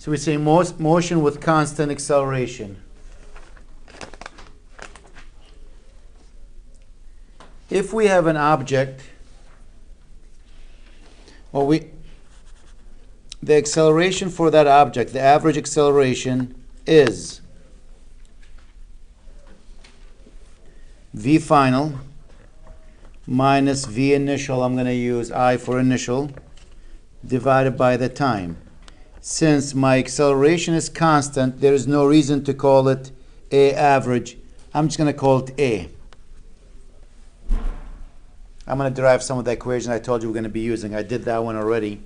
So we say motion with constant acceleration. If we have an object, the acceleration for that object, the average acceleration is v final minus v initial, I'm going to use I for initial, divided by the time. Since my acceleration is constant, there is no reason to call it A average. I'm just going to call it A. I'm going to derive some of the equation I told you we're going to be using. I did that one already.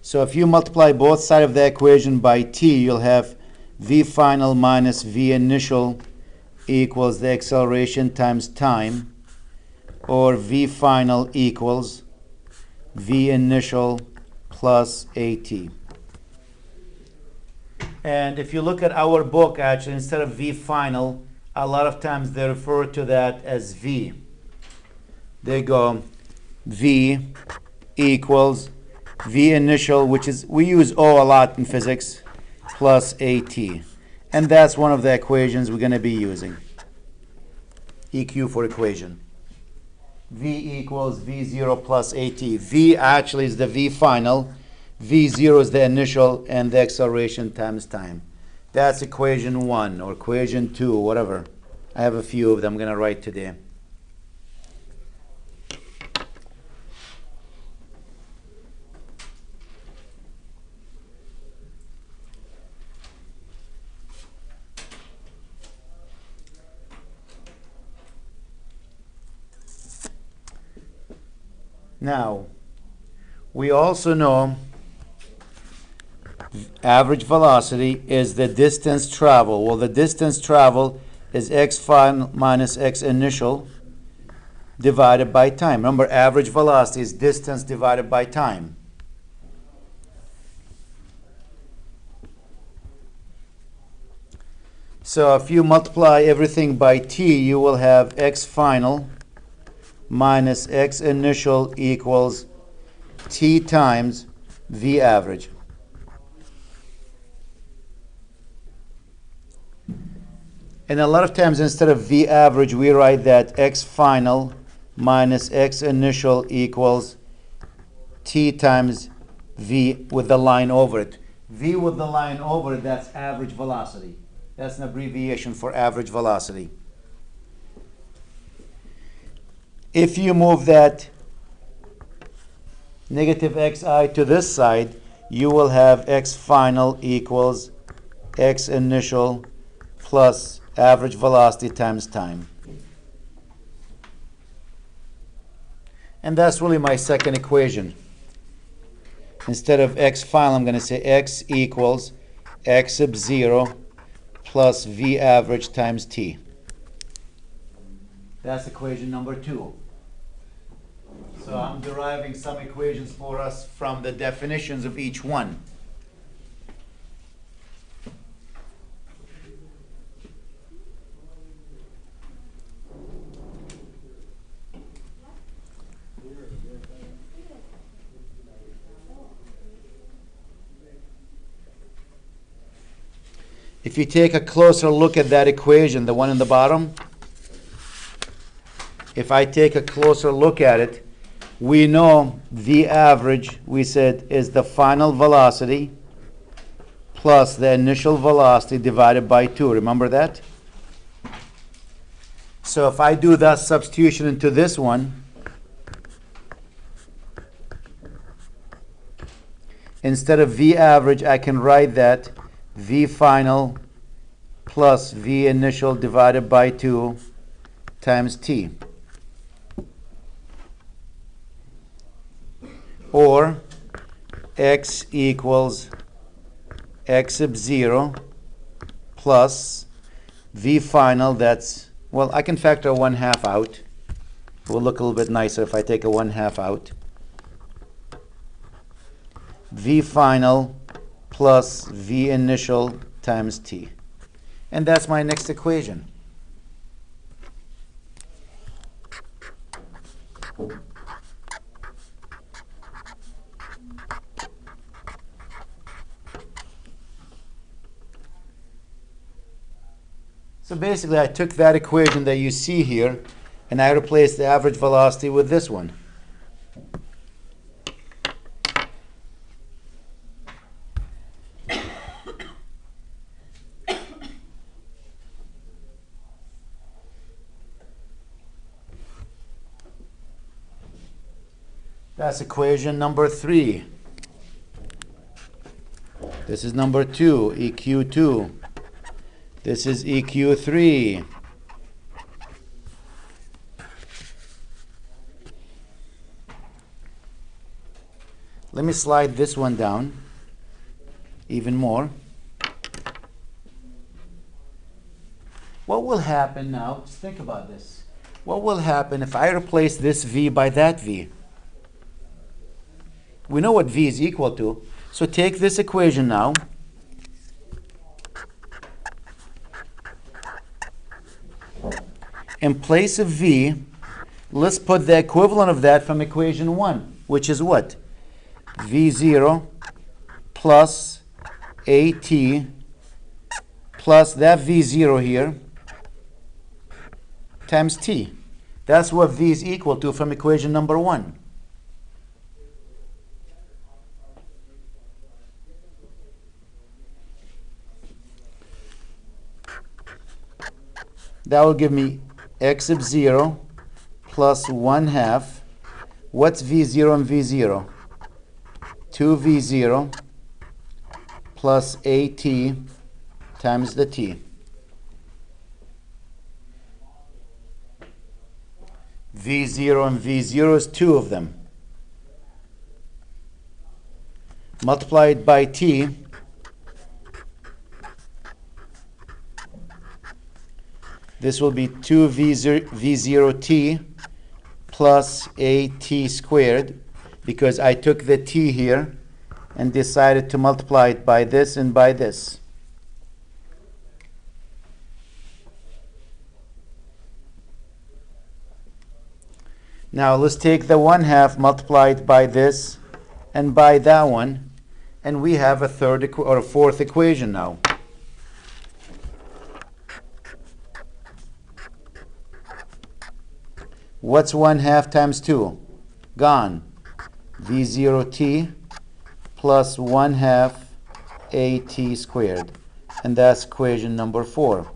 So if you multiply both sides of the equation by t, you'll have v final minus v initial equals the acceleration times time, or v final equals v initial plus at. And if you look at our book, actually, instead of v final, a lot of times they refer to that as v. They go v equals v initial, which is, we use O a lot in physics, plus at. And that's one of the equations we're going to be using. EQ for equation. V equals V0 plus AT. V actually is the V final. V0 is the initial, and the acceleration times time. That's equation 1 or equation 2, whatever. I have a few of them I'm going to write today. Now, we also know average velocity is the distance traveled. Well, the distance traveled is x final minus x initial divided by time. Remember, average velocity is distance divided by time. So if you multiply everything by t, you will have x final minus x initial equals t times v average. And a lot of times instead of v average, we write that x final minus x initial equals t times v with the line over it. V with the line over it, that's average velocity. That's an abbreviation for average velocity. If you move that negative xi to this side, you will have x final equals x initial plus average velocity times time. And that's really my second equation. Instead of x final, I'm going to say x equals x sub 0 plus v average times t. That's equation number 2. So I'm deriving some equations for us from the definitions of each one. If you take a closer look at that equation, the one in the bottom, if I take a closer look at it, we know v average, we said, is the final velocity plus the initial velocity divided by 2. Remember that? So if I do that substitution into this one, instead of v average, I can write that v final plus v initial divided by 2 times t. Or x equals x sub 0 plus v final, that's, well, I can factor 1/2 out. It will look a little bit nicer if I take a 1/2 out. V final plus v initial times t. And that's my next equation. So basically, I took that equation that you see here, and I replaced the average velocity with this one. That's equation number 3. This is number 2, EQ2. This is EQ3. Let me slide this one down even more. What will happen now? Just think about this. What will happen if I replace this V by that V? We know what V is equal to. So take this equation now. In place of V, let's put the equivalent of that from equation 1, which is what? V0 plus AT plus that V0 here times T. That's what V is equal to from equation number 1. That will give me x sub 0 plus 1/2. What's V0 and V0? 2V0 plus AT times the T. V0 and V0 is 2 of them. Multiplied by T. This will be 2V0T plus AT squared, because I took the T here and decided to multiply it by this and by this. Now let's take the 1/2 multiplied by this and by that one, and we have a fourth equation now. What's 1/2 times 2? Gone. V0T plus 1/2 AT squared. And that's equation number 4.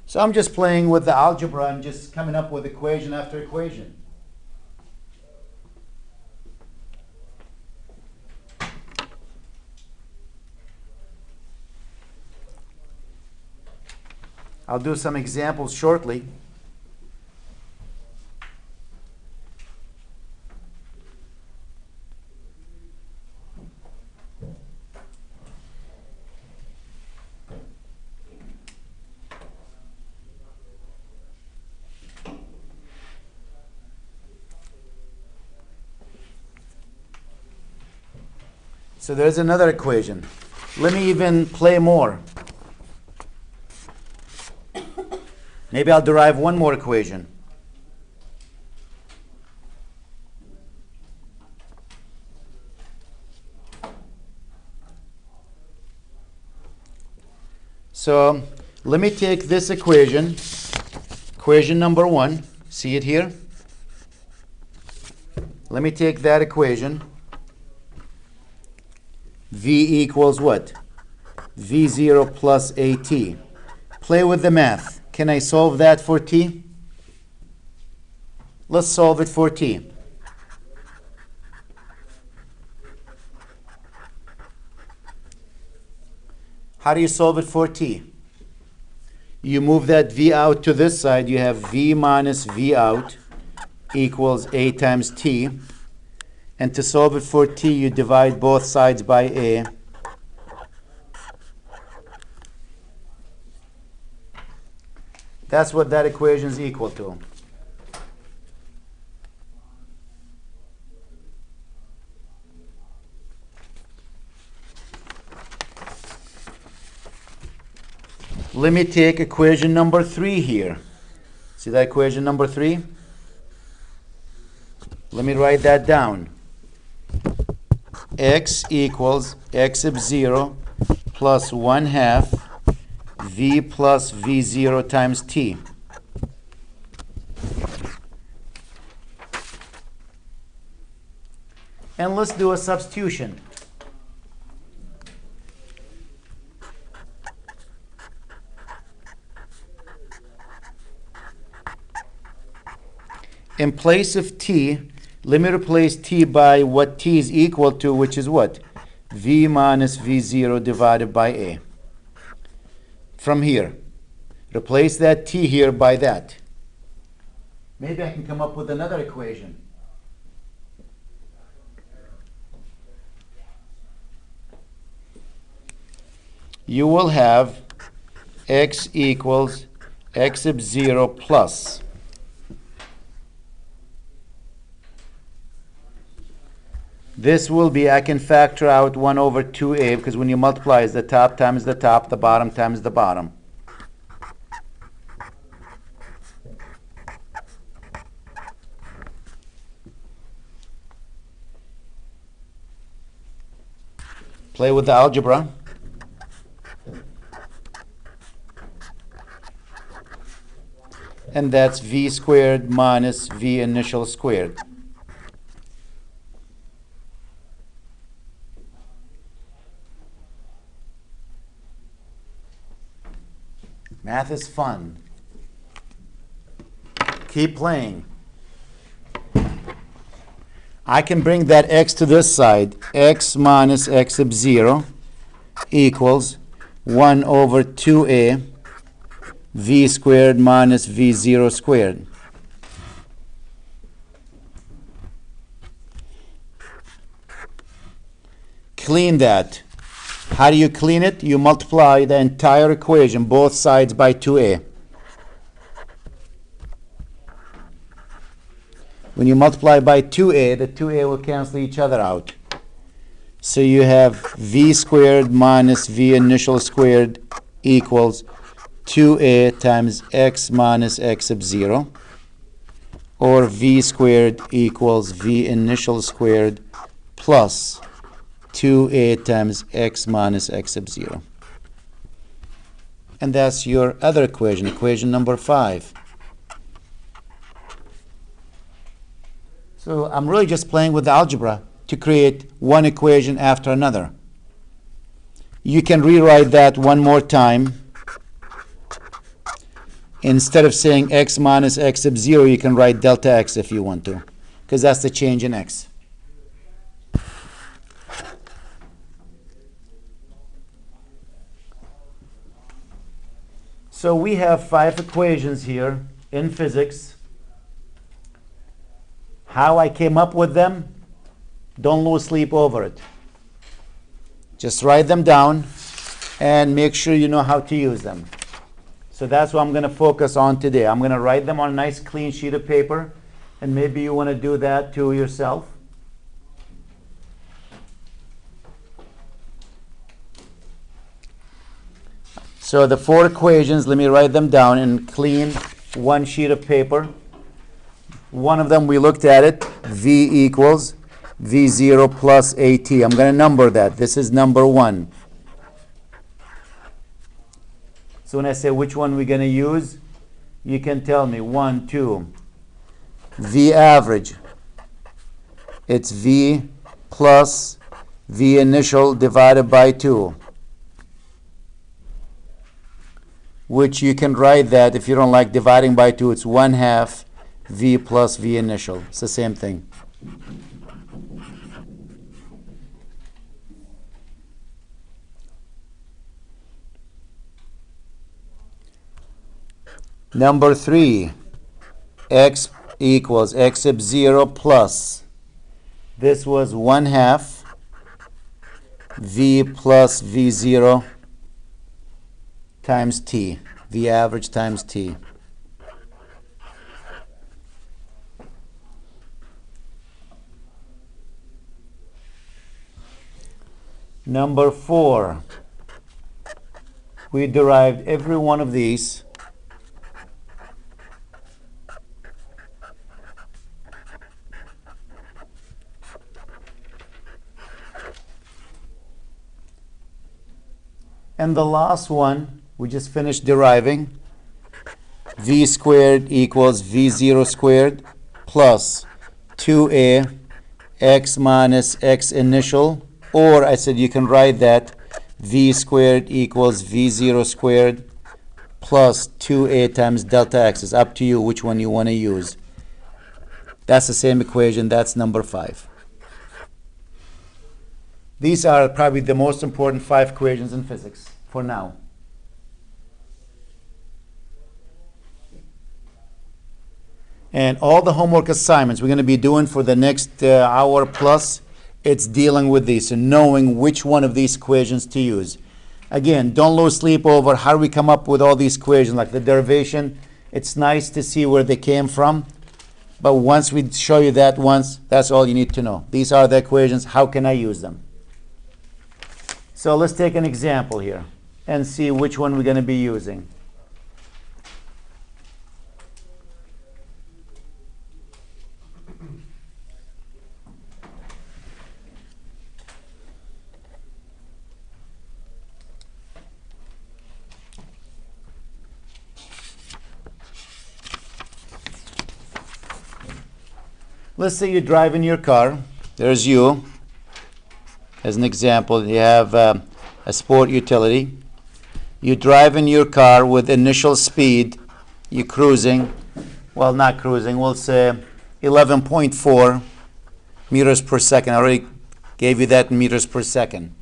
So I'm just playing with the algebra and just coming up with equation after equation. I'll do some examples shortly. So there's another equation. Let me even play more. Maybe I'll derive one more equation. So let me take this equation, equation number 1. See it here? Let me take that equation. V equals what? V0 plus AT. Play with the math. Can I solve that for T? Let's solve it for T. How do you solve it for T? You move that V out to this side. You have V minus V out equals A times T. And to solve it for T, you divide both sides by A. That's what that equation is equal to. Let me take equation number 3 here. See that equation number 3? Let me write that down. X equals x sub 0 plus 1/2 v plus v0 times t. And let's do a substitution. In place of t, let me replace t by what t is equal to, which is what? V minus v0 divided by a. From here, replace that t here by that. Maybe I can come up with another equation. You will have x equals x sub 0 plus this will be, I can factor out 1 over 2a, because when you multiply, it's the top times the top, the bottom times the bottom. Play with the algebra. And that's v squared minus v initial squared. Math is fun. Keep playing. I can bring that x to this side. X minus x sub 0 equals 1 over 2a v squared minus v0 squared. Clean that. How do you clean it? You multiply the entire equation, both sides, by 2a. When you multiply by 2a, the 2a will cancel each other out. So you have v squared minus v initial squared equals 2a times x minus x sub 0, or v squared equals v initial squared plus 2a times x minus x sub 0. And that's your other equation, equation number 5. So I'm really just playing with the algebra to create one equation after another. You can rewrite that one more time. Instead of saying x minus x sub 0, you can write delta x if you want to, because that's the change in x. So we have 5 equations here in physics. How I came up with them, don't lose sleep over it. Just write them down and make sure you know how to use them. So that's what I'm going to focus on today. I'm going to write them on a nice clean sheet of paper, and maybe you want to do that to yourself. So the 4 equations, let me write them down in clean one sheet of paper. One of them, we looked at it, v equals v0 plus at. I'm going to number that. This is number 1. So when I say which one we're going to use, you can tell me 1, 2. V average, it's v plus v initial divided by 2. Which you can write that, if you don't like dividing by 2, it's 1/2 v plus v initial. It's the same thing. Number 3, x equals x sub 0 plus, this was 1/2 v plus v0 times t, v average times t. Number 4, we derived every one of these. And the last one, We just finished deriving. V squared equals V0 squared plus 2a x minus x initial, or I said you can write that V squared equals V0 squared plus 2a times delta x. Is up to you which one you want to use. That's the same equation. That's number 5. These are probably the most important 5 equations in physics for now. And all the homework assignments we're going to be doing for the next hour plus, it's dealing with these and knowing which one of these equations to use. Again, don't lose sleep over how do we come up with all these equations, like the derivation. It's nice to see where they came from, but once we show you that once, that's all you need to know. These are the equations. How can I use them? So let's take an example here and see which one we're going to be using. Let's say you drive in your car. There's you. As an example, you have a sport utility. You drive in your car with initial speed. You're cruising. Well, not cruising. We'll say 11.4 meters per second. I already gave you that in meters per second.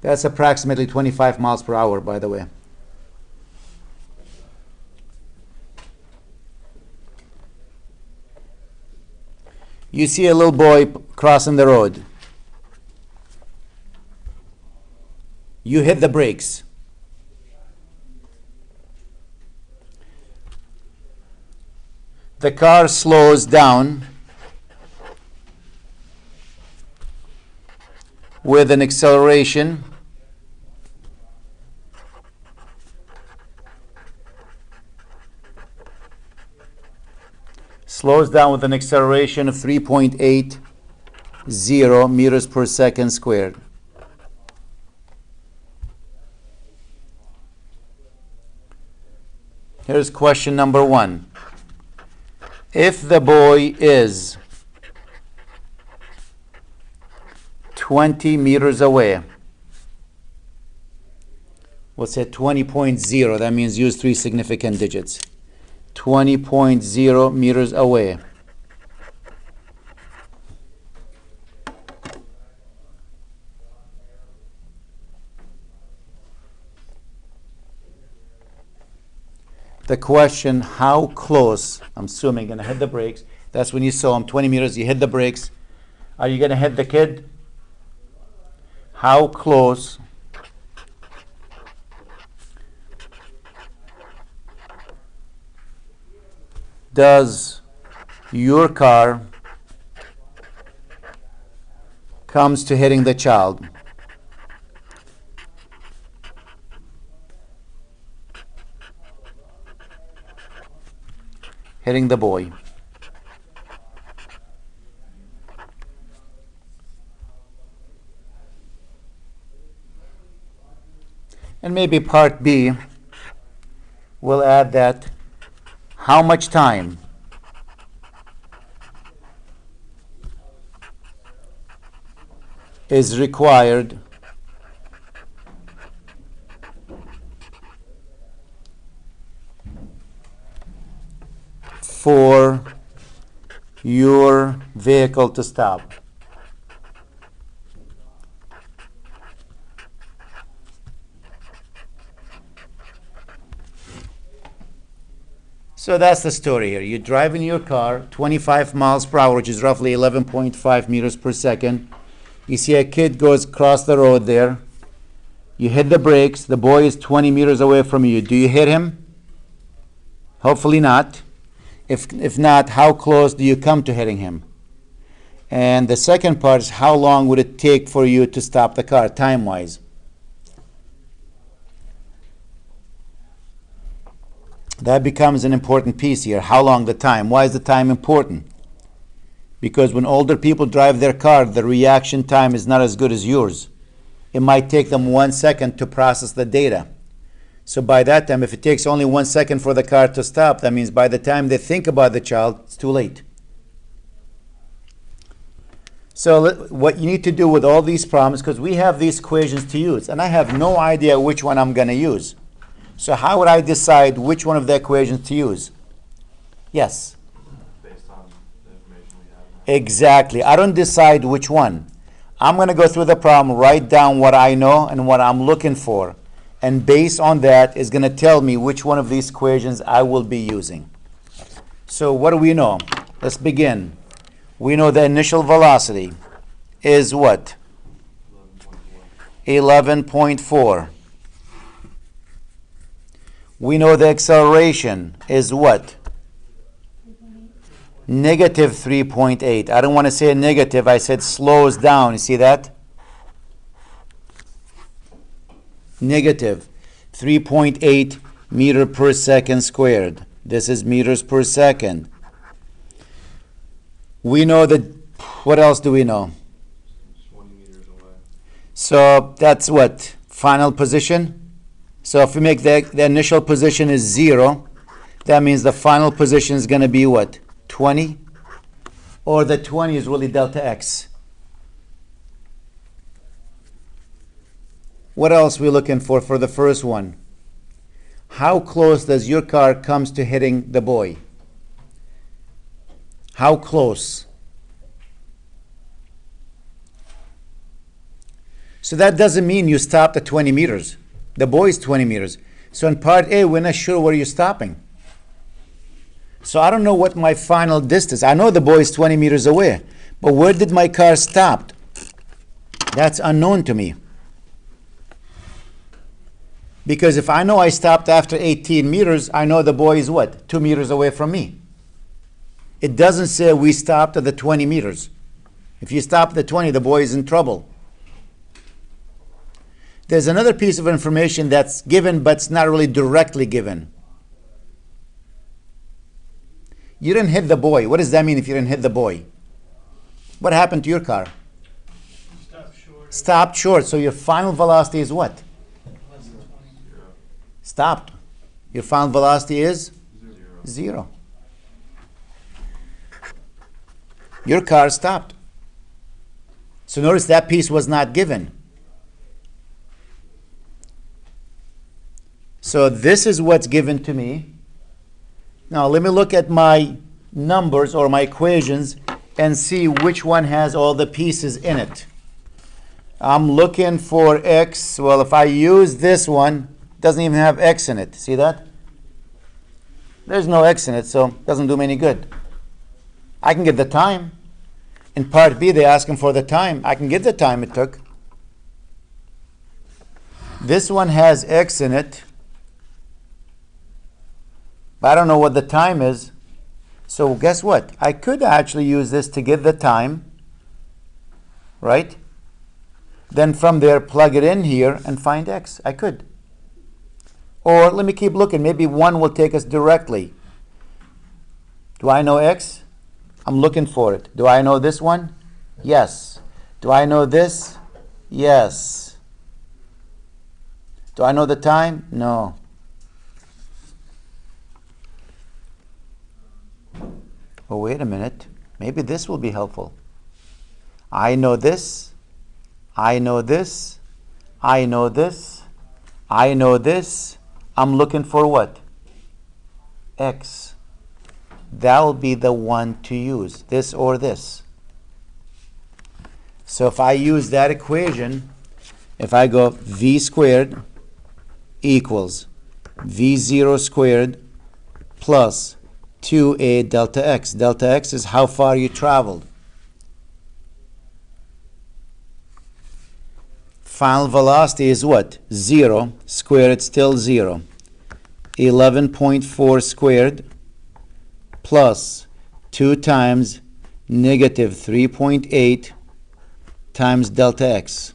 That's approximately 25 miles per hour, by the way. You see a little boy crossing the road. You hit the brakes. The car slows down with an acceleration slows down with an acceleration of 3.80 meters per second squared. Here's question number 1. If the boy is 20 meters away, we'll say 20.0, that means use 3 significant digits. 20.0 meters away. The question, how close, I'm assuming going to hit the brakes. That's when you saw him, 20 meters, you hit the brakes. Are you going to hit the kid? How close does your car comes to hitting the child? Hitting the boy. And maybe part B, we'll add that. How much time is required for your vehicle to stop? So that's the story here. You're driving your car 25 miles per hour, which is roughly 11.5 meters per second. You see a kid goes across the road there. You hit the brakes. The boy is 20 meters away from you. Do you hit him? Hopefully not. If not, how close do you come to hitting him? And the second part is, how long would it take for you to stop the car, time-wise? That becomes an important piece here. How long the time? Why is the time important? Because when older people drive their car, the reaction time is not as good as yours. It might take them 1 second to process the data. So by that time, if it takes only 1 second for the car to stop, that means by the time they think about the child, it's too late. So what you need to do with all these problems, because we have these equations to use, and I have no idea which one I'm going to use. So how would I decide which one of the equations to use? Yes? Based on the information we have now. Exactly. I don't decide which one. I'm going to go through the problem, write down what I know and what I'm looking for. And based on that is going to tell me which one of these equations I will be using. So what do we know? Let's begin. We know the initial velocity is what? 11.4. We know the acceleration is what? Negative 3.8. I don't want to say negative. I said slows down. You see that? Negative 3.8 meter per second squared. This is meters per second. We know that, what else do we know? 20 meters away. So that's what? Final position? So if we make the initial position is 0, that means the final position is going to be what? 20? Or the 20 is really delta x? What else are we looking for the first one? How close does your car comes to hitting the boy? How close? So that doesn't mean you stopped at 20 meters. The boy is 20 meters. So in part A, we're not sure where you're stopping. So I don't know what my final distance. I know the boy is 20 meters away. But where did my car stop? That's unknown to me. Because if I know I stopped after 18 meters, I know the boy is what? 2 meters away from me. It doesn't say we stopped at the 20 meters. If you stop at the 20, the boy is in trouble. There's another piece of information that's given, but it's not really directly given. You didn't hit the boy. What does that mean if you didn't hit the boy? What happened to your car? Stopped short. Stopped short. So your final velocity is what? Less than 20. Stopped. Your final velocity is? 0. 0. Your car stopped. So notice that piece was not given. So this is what's given to me. Now let me look at my numbers or my equations and see which one has all the pieces in it. I'm looking for x. Well, if I use this one, it doesn't even have x in it. See that? There's no x in it, so it doesn't do me any good. I can get the time. In part B, they're asking for the time. I can get the time it took. This one has x in it. But I don't know what the time is. So guess what? I could actually use this to get the time, right? Then from there, plug it in here and find x. I could. Or let me keep looking. Maybe one will take us directly. Do I know x? I'm looking for it. Do I know this one? Yes. Do I know this? Yes. Do I know the time? No. Oh, wait a minute. Maybe this will be helpful. I know this. I know this. I know this. I know this. I'm looking for what? X. That will be the one to use, this or this. So if I use that equation, if I go v squared equals v0 squared plus 2a delta x. Delta x is how far you traveled. Final velocity is what? 0 squared, still 0. 11.4 squared plus 2 times negative 3.8 times delta x.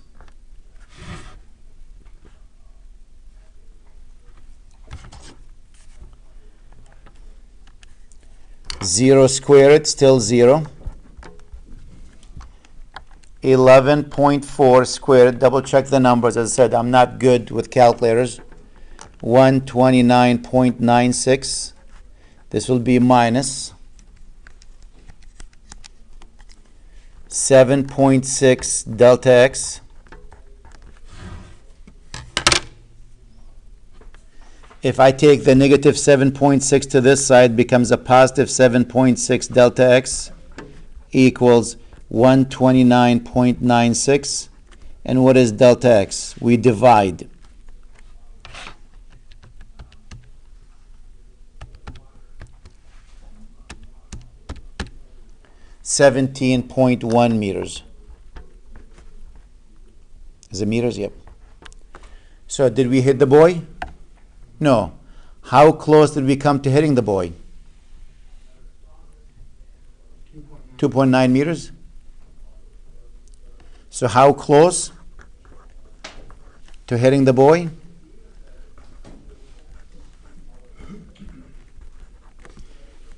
0 squared, still 0. 11.4 squared, double check the numbers. As I said, I'm not good with calculators. 129.96. This will be minus 7.6 delta x. If I take the negative 7.6 to this side, becomes a positive 7.6 delta x equals 129.96. And what is delta x? We divide. $17.1 meters. Is it meters? Yep. So did we hit the boy? No. How close did we come to hitting the boy? 2.9 meters. So how close to hitting the boy?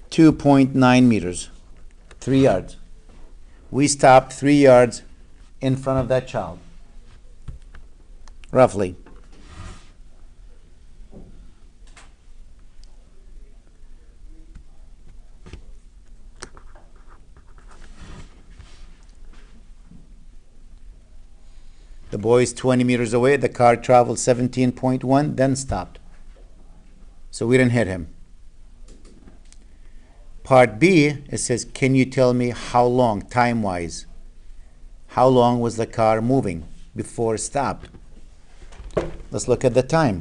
2.9 meters. 3 yards. We stopped 3 yards in front of that child. Roughly. The boy is 20 meters away. The car traveled 17.1, then stopped. So we didn't hit him. Part B, it says, can you tell me how long, time-wise, how long was the car moving before it stopped? Let's look at the time.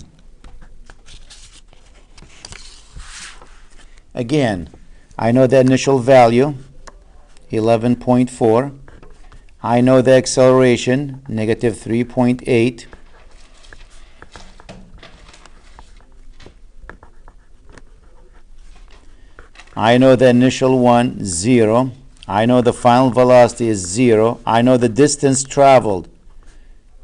Again, I know the initial value, 11.4. I know the acceleration, negative 3.8. I know the initial one, 0. I know the final velocity is 0. I know the distance traveled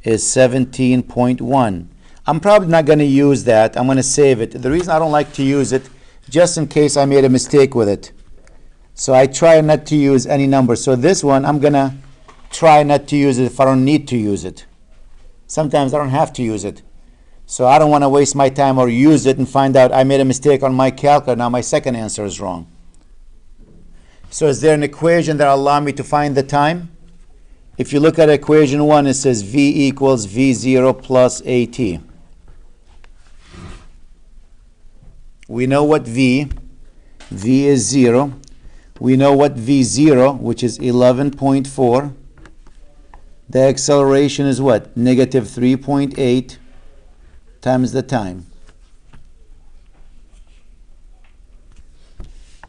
is 17.1. I'm probably not going to use that. I'm going to save it. The reason I don't like to use it, just in case I made a mistake with it. So I try not to use any number. So this one, I'm going to try not to use it if I don't need to use it. Sometimes I don't have to use it. So I don't want to waste my time or use it and find out I made a mistake on my calculator. Now my second answer is wrong. So is there an equation that will allow me to find the time? If you look at equation 1, it says V equals V0 plus AT. We know what V is 0. We know what V0, which is 11.4. The acceleration is what? Negative 3.8 times the time.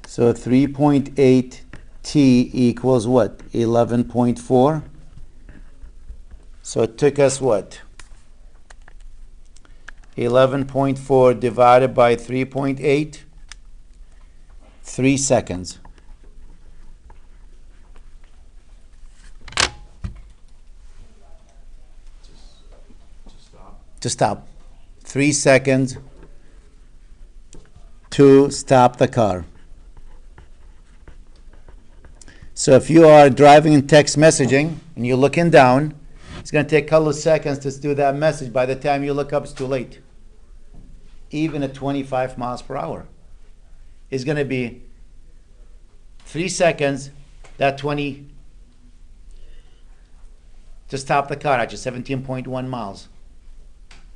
So 3.8 t equals what? 11.4. So it took us what? 11.4 divided by 3.8, 3 seconds. To stop. 3 seconds to stop the car. So if you are driving in text messaging and you're looking down, it's going to take a couple of seconds to do that message. By the time you look up, it's too late. Even at 25 miles per hour. It's going to be 3 seconds, that 20, to stop the car at just 17.1 miles.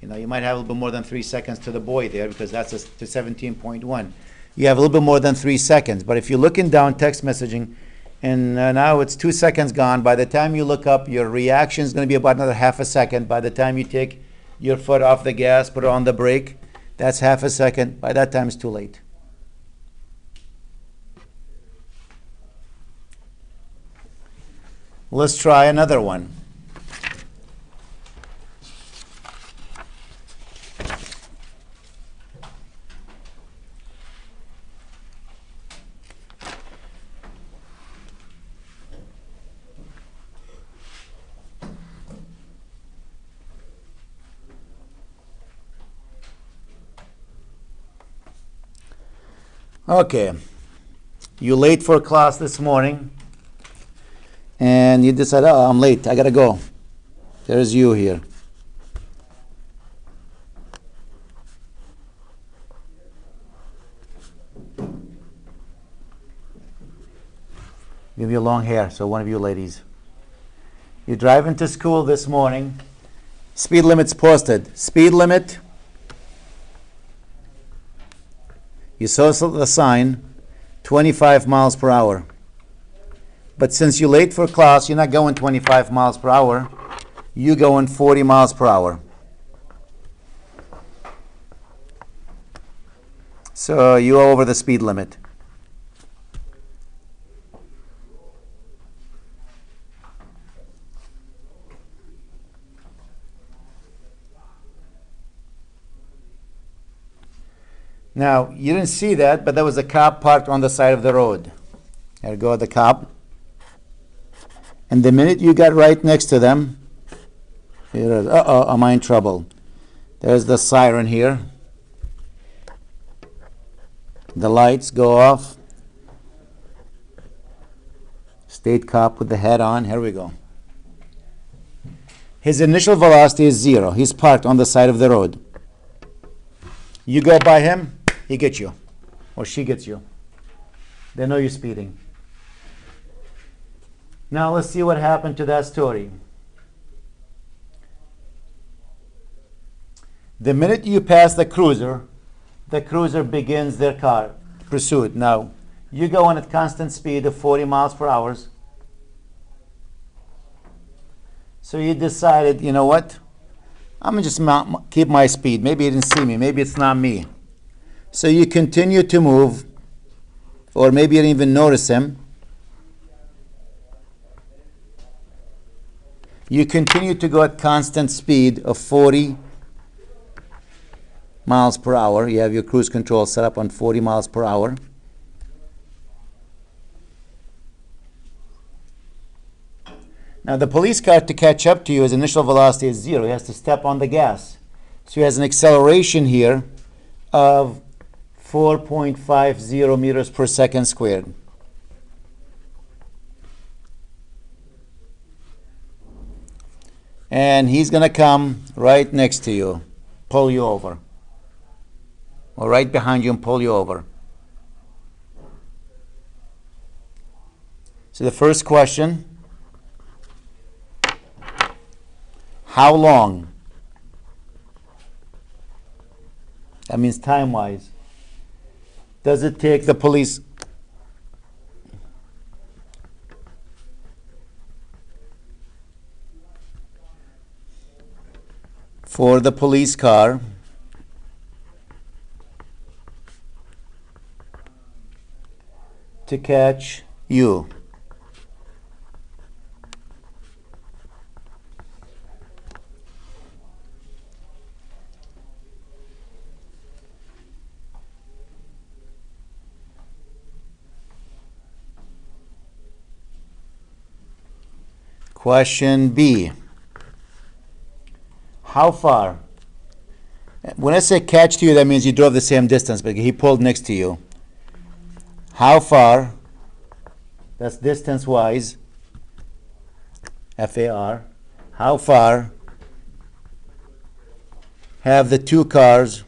You know, you might have a little bit more than 3 seconds to the boy there because that's to 17.1. You have a little bit more than 3 seconds. But if you're looking down text messaging, and now it's 2 seconds gone, by the time you look up, your reaction is going to be about another half a second. By the time you take your foot off the gas, put it on the brake, that's half a second. By that time, it's too late. Let's try another one. Okay, You late for class this morning, and you decide, oh, I'm late, I gotta go. There's you here. You have your long hair, so one of you ladies. You're driving to school this morning. Speed limit's posted. Speed limit. You saw the sign, 25 miles per hour. But since you're late for class, you're not going 25 miles per hour. You're going 40 miles per hour. So you're over the speed limit. Now, you didn't see that, but there was a cop parked on the side of the road. There go the cop. And the minute you got right next to them, uh-oh, am I in trouble? There's the siren here. The lights go off. State cop with the hat on. Here we go. His initial velocity is 0. He's parked on the side of the road. You go by him, he gets you. Or she gets you. They know you're speeding. Now let's see what happened to that story. The minute you pass the cruiser begins their car pursuit. Now, you're going at constant speed of 40 miles per hour. So you decided, you know what? I'm going to just keep my speed. Maybe he didn't see me. Maybe it's not me. So you continue to move, or maybe you didn't even notice him. You continue to go at constant speed of 40 miles per hour. You have your cruise control set up on 40 miles per hour. Now the police car, to catch up to you, his initial velocity is 0. He has to step on the gas. So he has an acceleration here of 4.50 meters per second squared. And he's going to come right next to you, pull you over. Or right behind you and pull you over. So the first question, how long? That means time-wise. Does it take the police? For the police car to catch you? Question B. How far? When I say catch to you, that means you drove the same distance, but he pulled next to you. How far? That's distance-wise. FAR. How far have the two cars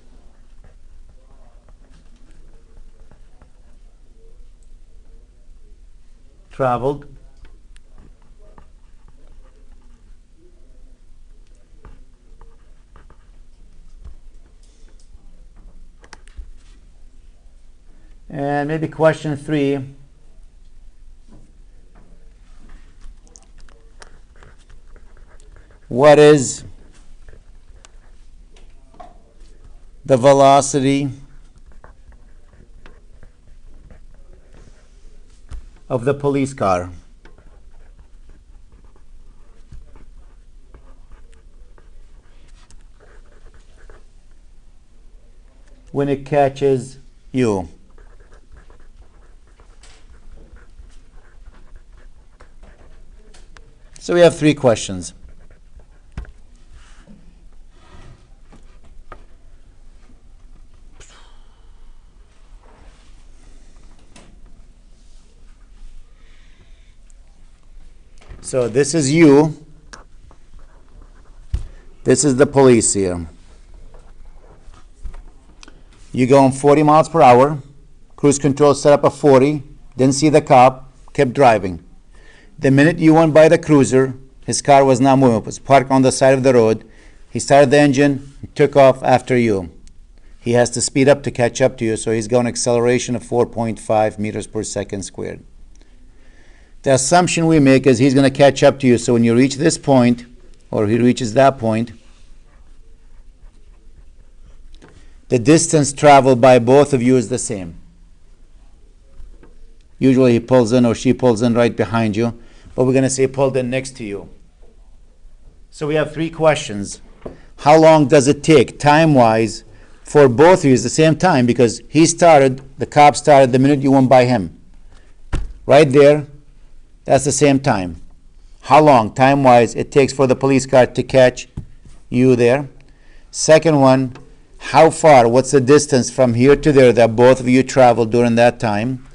traveled? And maybe question 3. What is the velocity of the police car? When it catches you? So we have 3 questions. So this is you. This is the police here. You're going 40 miles per hour. Cruise control set up a 40. Didn't see the cop. Kept driving. The minute you went by the cruiser, his car was not moving. It was parked on the side of the road. He started the engine and took off after you. He has to speed up to catch up to you, so he's going acceleration of 4.5 meters per second squared. The assumption we make is he's going to catch up to you, so when you reach this point, or he reaches that point, the distance traveled by both of you is the same. Usually he pulls in or she pulls in right behind you, but we're going to say pulled in next to you. So we have three questions. How long does it take, time-wise, for both of you? It's the same time because he started, the cop started the minute you went by him. Right there, that's the same time. How long, time-wise, it takes for the police car to catch you there? Second one, how far, what's the distance from here to there that both of you traveled during that time?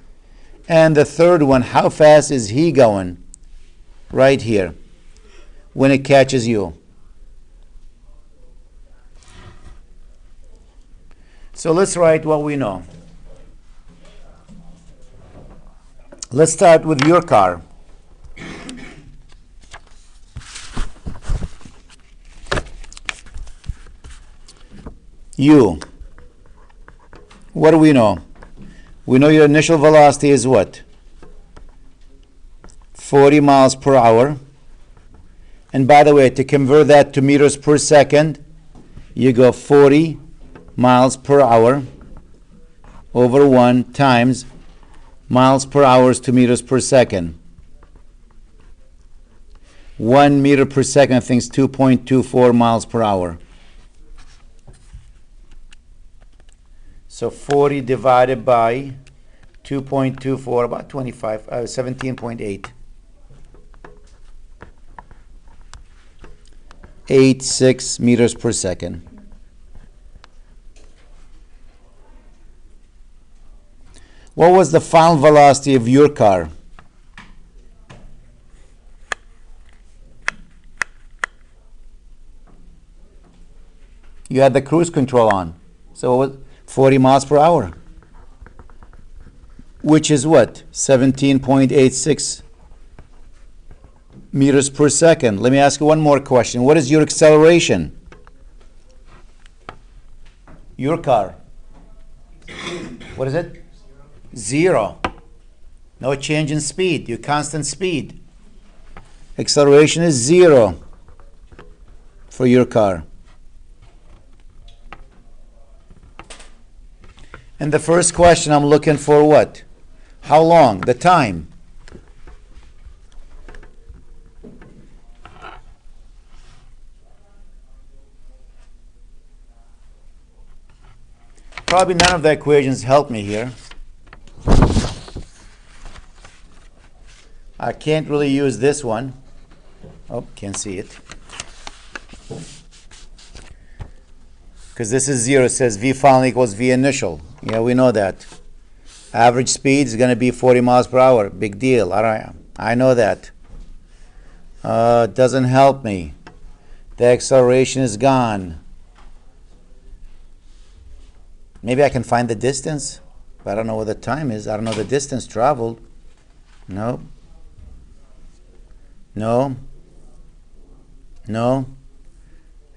And the third one, how fast is he going right here when it catches you? So let's write what we know. Let's start with your car. You. What do we know? We know your initial velocity is what? 40 miles per hour. And by the way, to convert that to meters per second, you go 40 miles per hour over 1 times miles per hour to meters per second. 1 meter per second, I think, is 2.24 miles per hour. So 40 divided by 2.24, about 25, 17.8. 86 meters per second. What was the final velocity of your car? You had the cruise control on. So what was 40 miles per hour, which is what? 17.86 meters per second. Let me ask you one more question. What is your acceleration? Your car. What is it? 0. No change in speed. Your constant speed. Acceleration is 0 for your car. And the first question, I'm looking for what? How long? The time. Probably none of the equations help me here. I can't really use this one. Oh, can't see it. Because this is 0. It says V final equals V initial. Yeah, we know that. Average speed is going to be 40 miles per hour. Big deal. I know that. Doesn't help me. The acceleration is gone. Maybe I can find the distance, but I don't know what the time is. I don't know the distance traveled. No. No. No.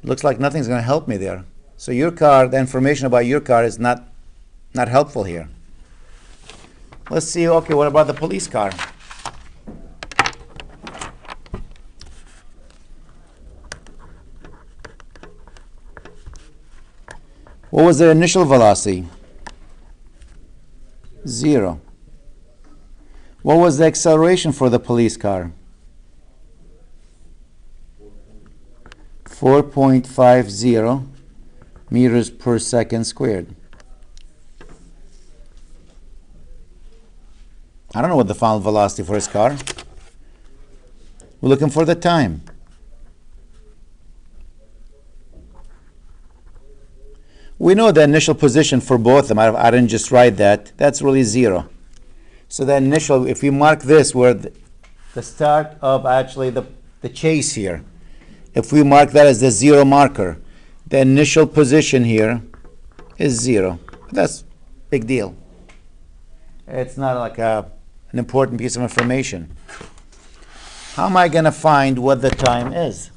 Looks like nothing's going to help me there. So your car, the information about your car is not helpful here. Let's see, okay, what about the police car? What was their initial velocity? 0. What was the acceleration for the police car? 4.50 meters per second squared. I don't know what the final velocity for his car. We're looking for the time. We know the initial position for both of them. I didn't just write that. That's really 0. So the initial, if we mark this where the start of actually the chase here. If we mark that as the 0 marker, the initial position here is 0. That's big deal. It's not like an important piece of information. How am I going to find what the time is?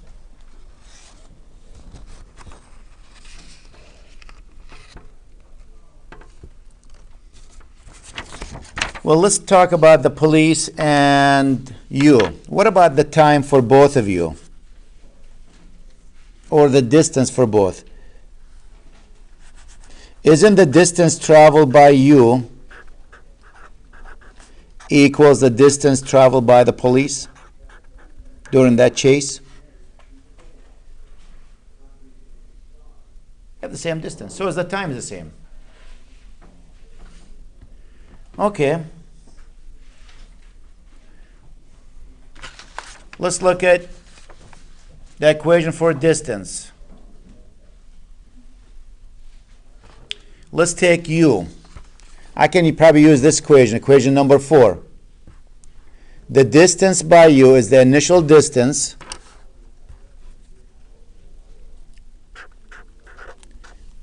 Well, let's talk about the police and you. What about the time for both of you? Or the distance for both? Isn't the distance traveled by you equals the distance traveled by the police during that chase? Have the same distance. So is the time the same? Okay. Let's look at the equation for distance. Let's take u. I can probably use this equation number 4. The distance by u is the initial distance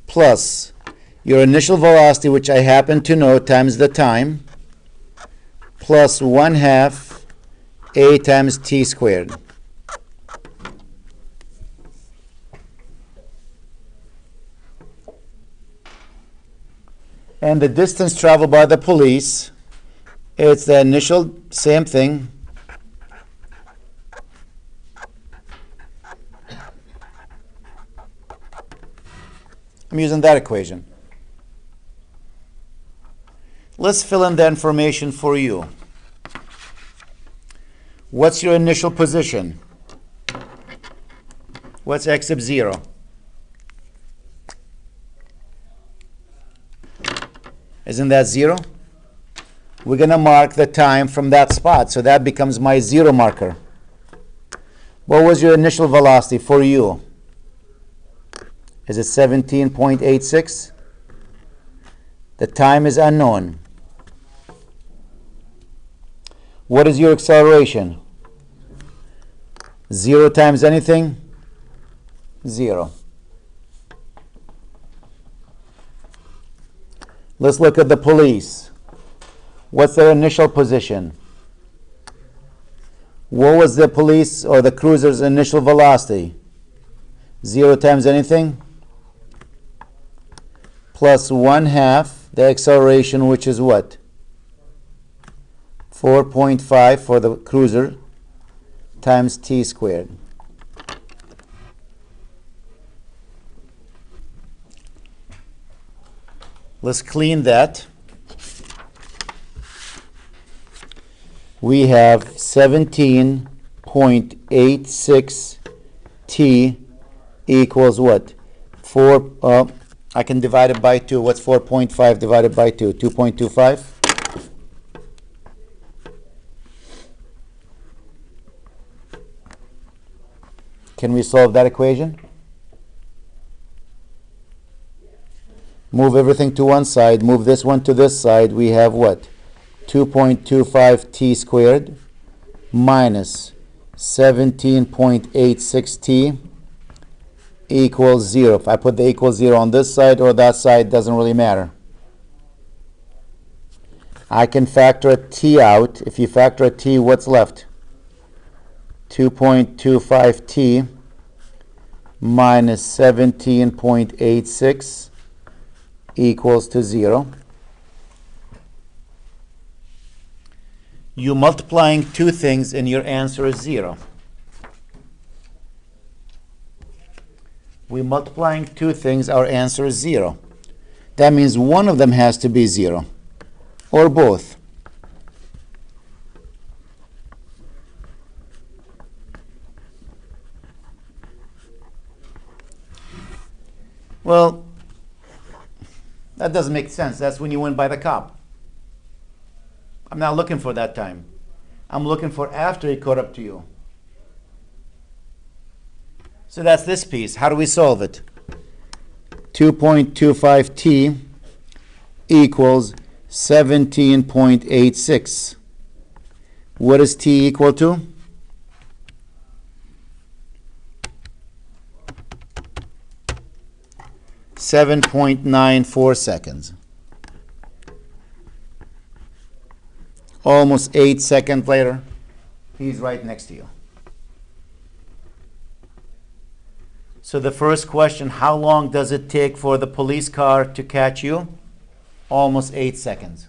plus your initial velocity, which I happen to know, times the time, plus 1/2 a times t squared. And the distance traveled by the police, it's the initial, same thing, I'm using that equation. Let's fill in the information for you. What's your initial position? What's x sub 0? Isn't that 0? We're going to mark the time from that spot, so that becomes my 0 marker. What was your initial velocity for you? Is it 17.86? The time is unknown. What is your acceleration? 0 times anything? 0. Let's look at the police. What's their initial position? What was the police or the cruiser's initial velocity? 0 times anything? Plus 1/2 the acceleration, which is what? 4.5 for the cruiser times t squared. Let's clean that. We have 17.86 t equals what? 4, I can divide it by 2. What's 4.5 divided by 2? 2.25? Can we solve that equation? Move everything to one side. Move this one to this side. We have what? 2.25 t squared minus 17.86 t equals 0. If I put the equals 0 on this side or that side, doesn't really matter. I can factor a t out. If you factor a t, what's left? 2.25 t minus 17.86 equals to 0. You multiplying two things and your answer is 0. We multiplying two things, our answer is 0. That means one of them has to be 0, or both. Well, that doesn't make sense. That's when you went by the cop. I'm not looking for that time. I'm looking for after he caught up to you. So that's this piece. How do we solve it? 2.25 t equals 17.86. What is t equal to? .94 seconds. Almost 8 seconds later, he's right next to you. So the first question, how long does it take for the police car to catch you? Almost 8 seconds.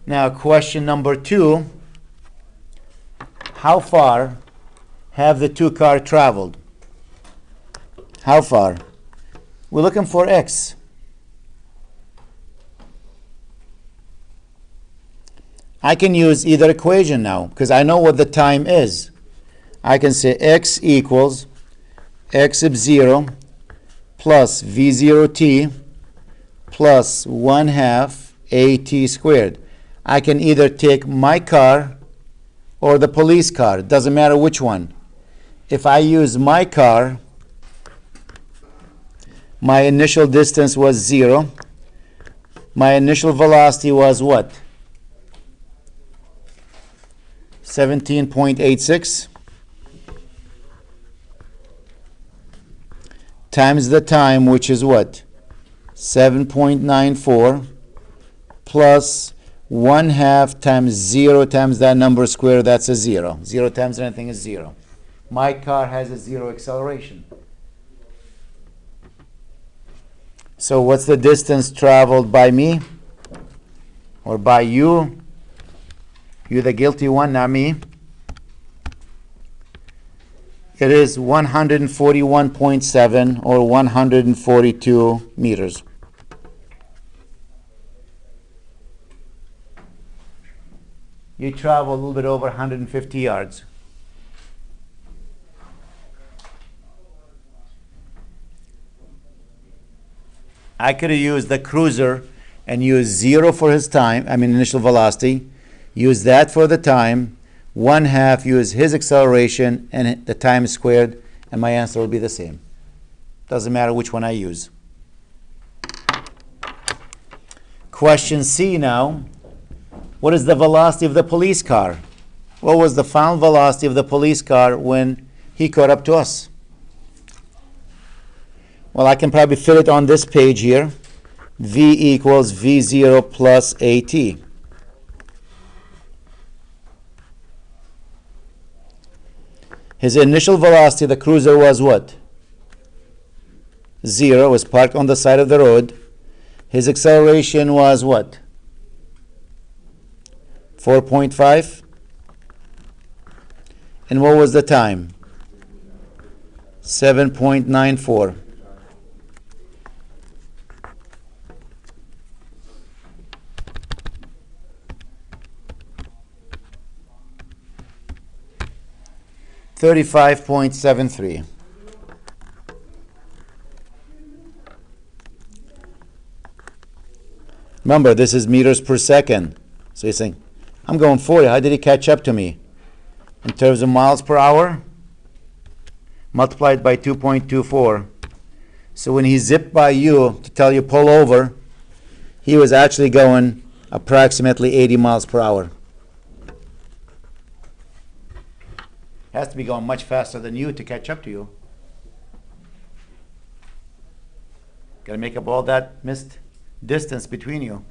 Now, question number 2, how far have the two cars traveled? How far? We're looking for x. I can use either equation now because I know what the time is. I can say x equals x sub 0 plus v0t plus 1/2 at squared. I can either take my car or the police car. It doesn't matter which one. If I use my car, my initial distance was 0. My initial velocity was what? 17.86 times the time, which is what? 7.94 plus 1/2 times 0 times that number squared, that's a 0. 0 times anything is 0. My car has a 0 acceleration. So what's the distance traveled by me? Or by you? You're the guilty one, not me. It is 141.7 or 142 meters. You travel a little bit over 150 yards. I could have used the cruiser and used 0 for his time, initial velocity, use that for the time, 1/2 use his acceleration and the time squared, and my answer will be the same. Doesn't matter which one I use. Question C now. What is the velocity of the police car? What was the final velocity of the police car when he caught up to us? Well, I can probably fit it on this page here. V equals V0 plus AT. His initial velocity, the cruiser, was what? 0, was parked on the side of the road. His acceleration was what? 4.5. And what was the time? 7.94. .73. Remember, this is meters per second. So you're saying, I'm going 40. How did he catch up to me? In terms of miles per hour, multiplied by 2.24. So when he zipped by you to tell you pull over, he was actually going approximately 80 miles per hour. Has to be going much faster than you to catch up to you. Got to make up all that missed distance between you.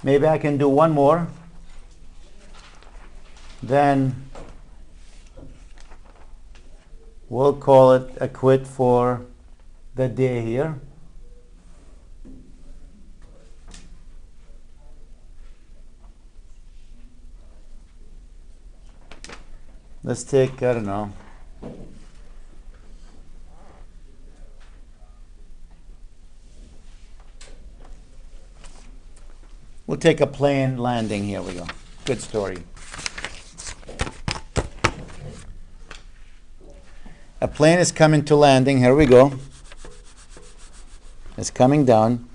Maybe I can do one more. Then we'll call it a quit for the day here. Let's take, I don't know, we'll take a plane landing. Here we go. Good story. A plane is coming to landing. Here we go. It's coming down.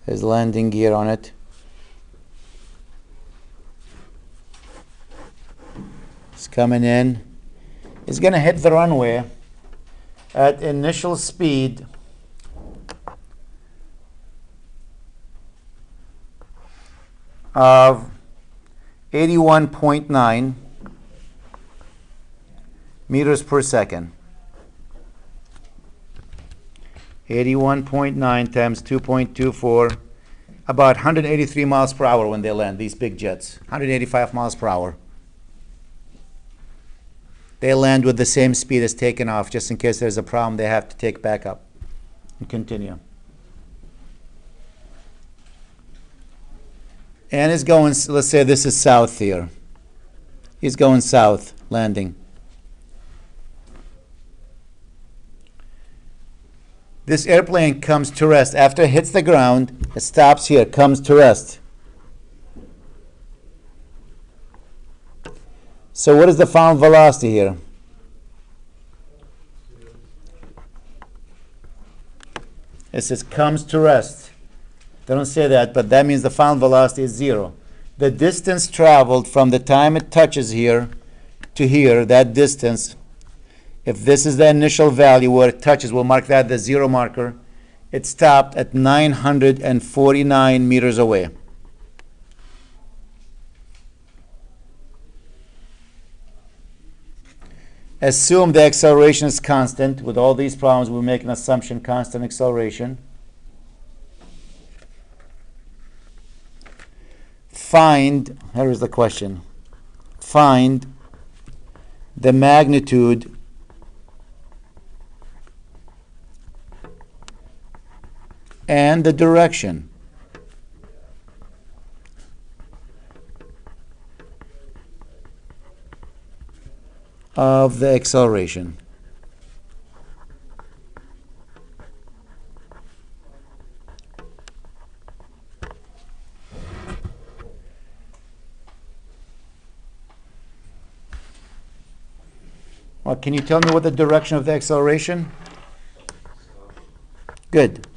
There's landing gear on it. It's coming in. It's going to hit the runway at initial speed of 81.9 meters per second. 81.9 times 2.24, about 183 miles per hour when they land, these big jets. 185 miles per hour. They land with the same speed as taking off, just in case there's a problem they have to take back up and continue. And it's going, let's say this is south here. He's going south, landing. This airplane comes to rest. After it hits the ground, it stops here, comes to rest. So what is the final velocity here? It says comes to rest. They don't say that, but that means the final velocity is 0. The distance traveled from the time it touches here to here, that distance, if this is the initial value where it touches, we'll mark that the 0 marker. It stopped at 949 meters away. Assume the acceleration is constant. With all these problems, we make an assumption, constant acceleration. Find, here is the question, find the magnitude and the direction of the acceleration. Well, can you tell me what the direction of the acceleration? Good.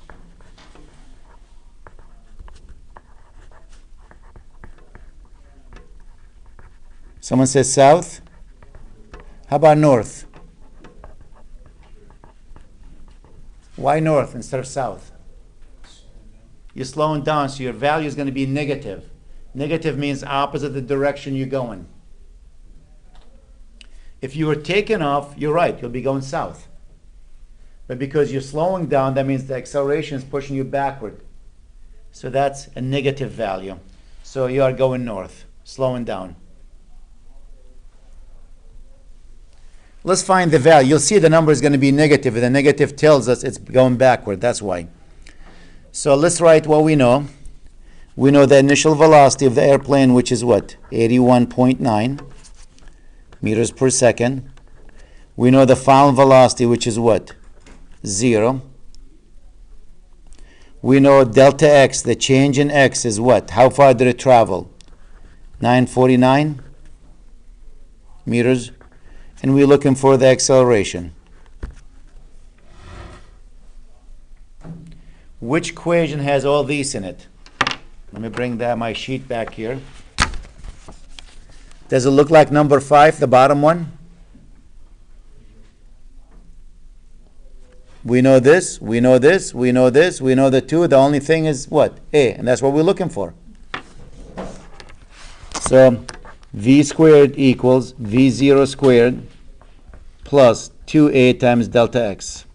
Someone says south. How about north? Why north instead of south? You're slowing down, so your value is going to be negative. Negative means opposite the direction you're going. If you were taking off, you're right, you'll be going south. But because you're slowing down, that means the acceleration is pushing you backward. So that's a negative value. So you are going north, slowing down. Let's find the value. You'll see the number is going to be negative, and the negative tells us it's going backward. That's why. So let's write what we know. We know the initial velocity of the airplane, which is what? 81.9 meters per second. We know the final velocity, which is what? 0. We know delta x, the change in x, is what? How far did it travel? 949 meters. And we're looking for the acceleration. Which equation has all these in it? Let me bring my sheet back here. Does it look like number 5, the bottom one? We know this, we know this, we know this, we know the 2. The only thing is what? A, and that's what we're looking for. So v squared equals v0 squared plus 2a times delta x.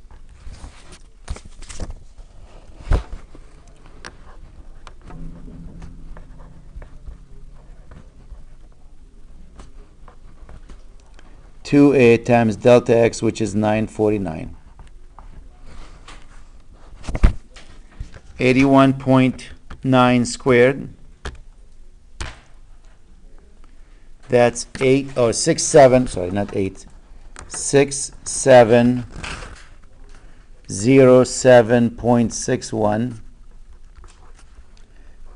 (2a) times delta x, which is 949. 81.9 squared. That's 6707.61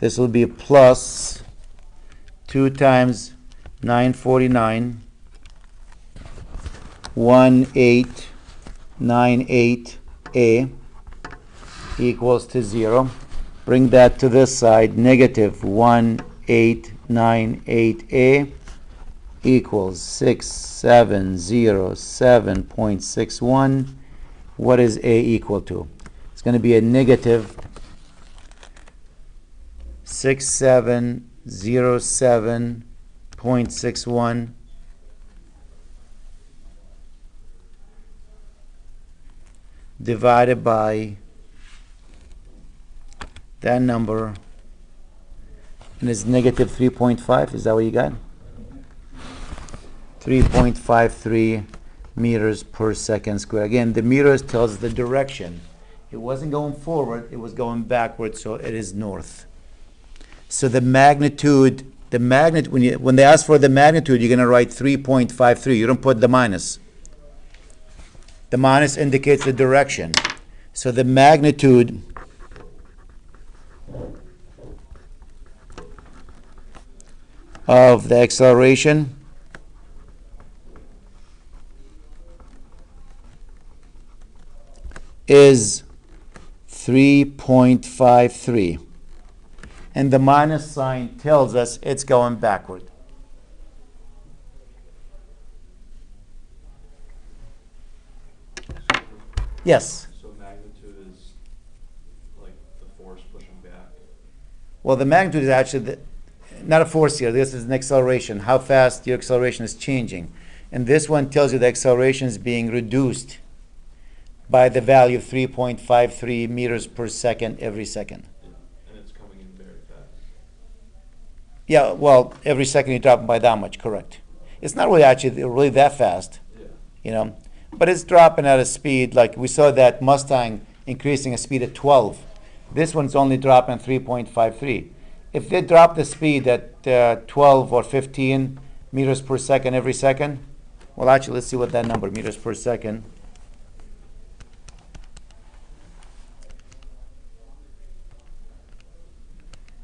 This will be plus 2 times 949, 1898A equals to 0. Bring that to this side, negative 1898A equals 6707.61. What is A equal to? It's going to be a negative 6707.61 divided by that number, and it's negative 3.5. Is that what you got? 3.53 meters per second square. Again, the meters tells the direction. It wasn't going forward, it was going backward, so it is north. So the magnitude, when they ask for the magnitude, you're going to write 3.53. You don't put the minus. The minus indicates the direction. So the magnitude of the acceleration is 3.53. And the minus sign tells us it's going backward. Yes? So magnitude is like the force pushing back. Well, the magnitude is actually not a force here. This is an acceleration, how fast your acceleration is changing. And this one tells you the acceleration is being reduced by the value of 3.53 meters per second every second. And it's coming in very fast. Yeah, well, every second you drop by that much, correct. It's not really actually really that fast, Yeah. But it's dropping at a speed, like we saw that Mustang increasing a speed at 12. This one's only dropping 3.53. If they drop the speed at 12 or 15 meters per second every second, well, actually, let's see what that number, meters per second.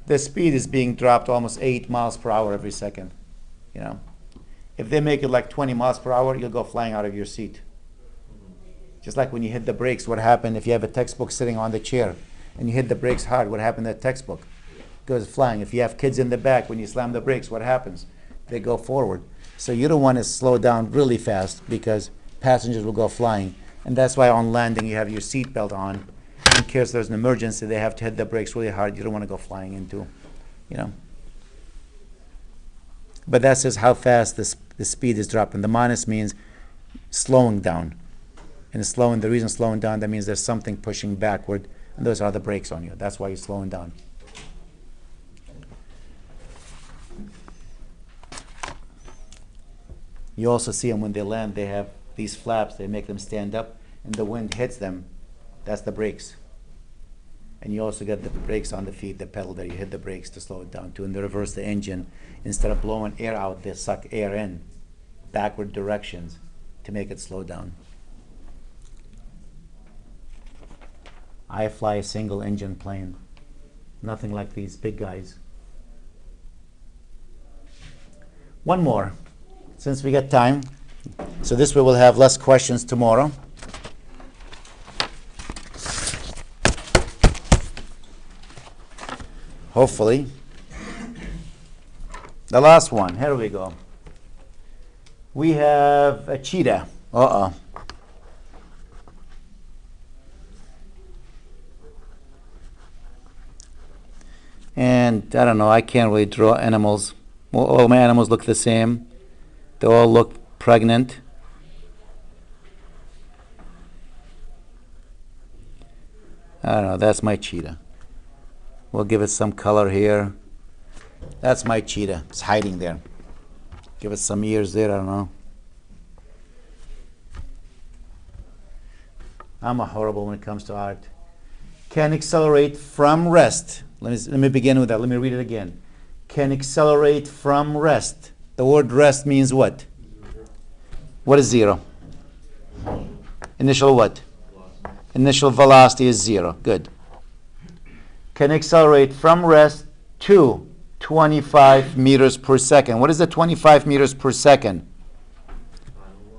The speed is being dropped almost 8 miles per hour every second. If they make it like 20 miles per hour, you'll go flying out of your seat. Just like when you hit the brakes, what happened if you have a textbook sitting on the chair and you hit the brakes hard, what happened to that textbook? It goes flying. If you have kids in the back, when you slam the brakes, what happens? They go forward. So you don't want to slow down really fast because passengers will go flying. And that's why on landing you have your seatbelt on. In case there's an emergency, they have to hit the brakes really hard. You don't want to go flying into, But that says how fast the speed is dropping. The minus means slowing down. And the reason slowing down, that means there's something pushing backward, and those are the brakes on you. That's why you're slowing down. You also see them when they land, they have these flaps, they make them stand up, and the wind hits them. That's the brakes. And you also get the brakes on the feet, the pedal there. You hit the brakes to slow it down too. And they reverse the engine. Instead of blowing air out, they suck air in, backward directions, to make it slow down. I fly a single engine plane. Nothing like these big guys. One more, since we got time. So this way we'll have less questions tomorrow. Hopefully. The last one, here we go. We have a cheetah. Uh-oh. And I don't know, I can't really draw animals. Well, all my animals look the same. They all look pregnant. I don't know, that's my cheetah. We'll give it some color here. That's my cheetah. It's hiding there. Give it some ears there, I don't know. I'm a horrible when it comes to art. Can accelerate from rest. Let me begin with that. Let me read it again. Can accelerate from rest. The word rest means what? What is zero? Initial what? Initial velocity is zero. Good. Can accelerate from rest to 25 meters per second. What is the 25 meters per second?